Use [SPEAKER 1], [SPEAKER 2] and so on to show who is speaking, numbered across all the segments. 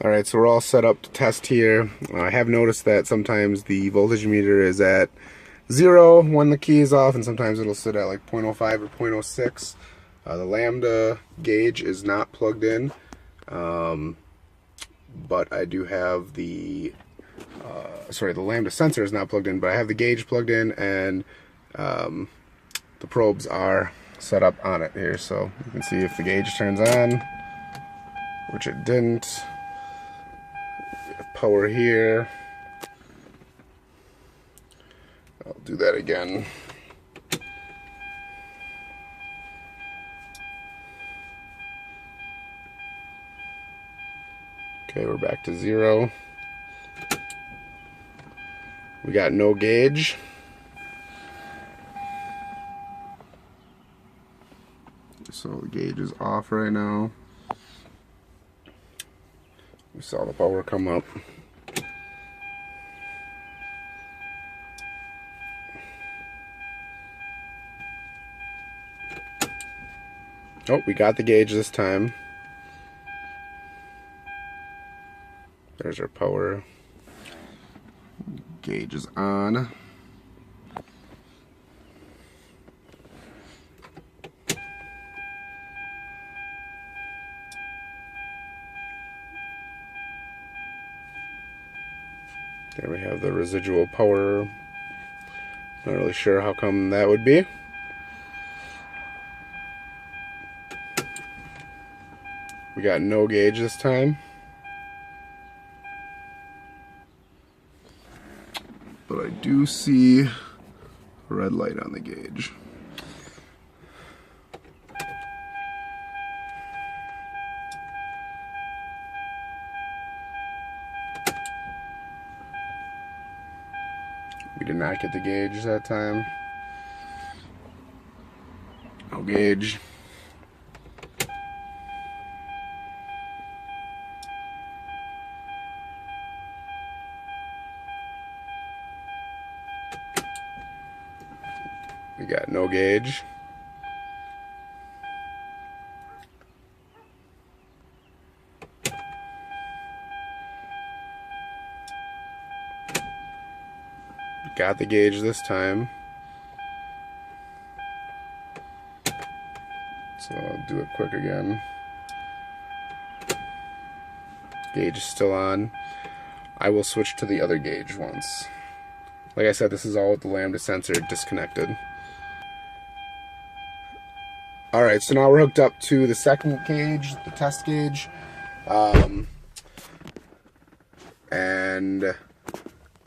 [SPEAKER 1] Alright, so we're all set up to test here. I have noticed that sometimes the voltage meter is at 0 when the key is off, and sometimes it'll sit at like 0.05 or 0.06. The lambda gauge is not plugged in, but I do have the the lambda sensor is not plugged in, but I have the gauge plugged in, and the probes are set up on it here, so you can see if the gauge turns on, which it didn't. Power here. I'll do that again. Okay, we're back to 0. We got no gauge. So the gauge is off right now. We saw the power come up. Oh, we got the gauge this time. There's our power. Gauge is on. There we have the residual power. Not really sure how come that would be. We got no gauge this time. But I do see a red light on the gauge. We did not get the gauge that time. No gauge. We got no gauge. Got the gauge this time. So I'll do it quick again. Gauge is still on. I will switch to the other gauge once. Like I said, this is all with the lambda sensor disconnected. Alright, so now we're hooked up to the second gauge, the test gauge. And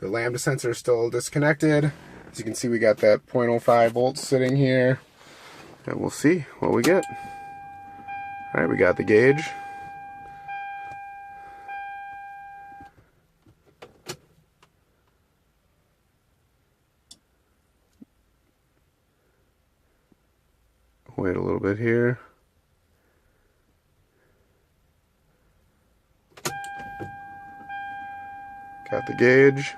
[SPEAKER 1] the lambda sensor is still disconnected. As you can see, we got that 0.05 volts sitting here. And we'll see what we get. Alright, we got the gauge. Wait a little bit here. Got the gauge.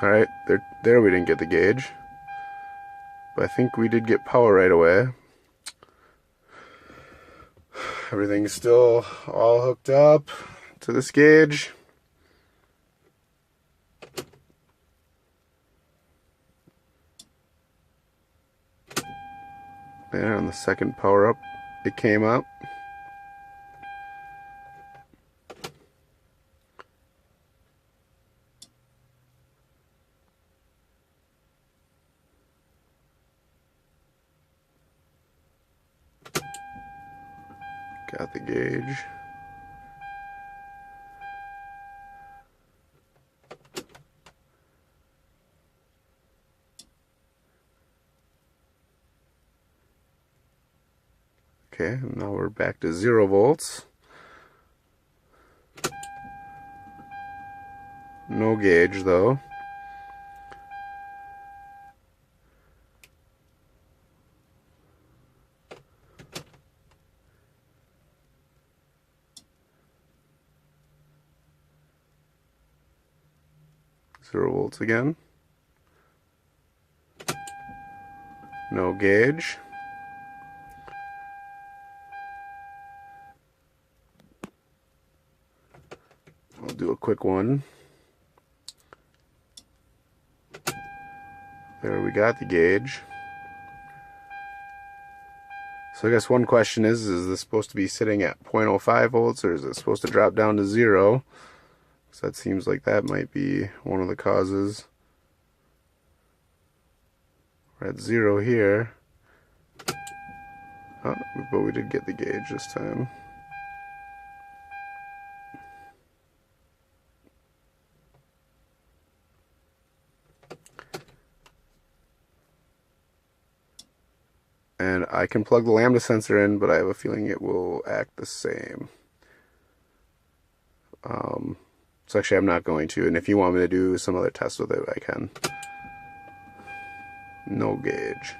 [SPEAKER 1] Alright, there we didn't get the gauge. But I think we did get power right away. Everything's still all hooked up to this gauge. There, on the second power up, it came up. Got the gauge. Okay, now we're back to 0 volts. No gauge though. Zero volts again. No gauge. I'll do a quick one. There, we got the gauge. So I guess one question is this supposed to be sitting at 0.05 volts, or is it supposed to drop down to 0? So that seems like that might be one of the causes. We're at 0 here. Oh, but we did get the gauge this time. And I can plug the lambda sensor in, but I have a feeling it will act the same. So actually I'm not going to, and if you want me to do some other tests with it, I can. No gauge.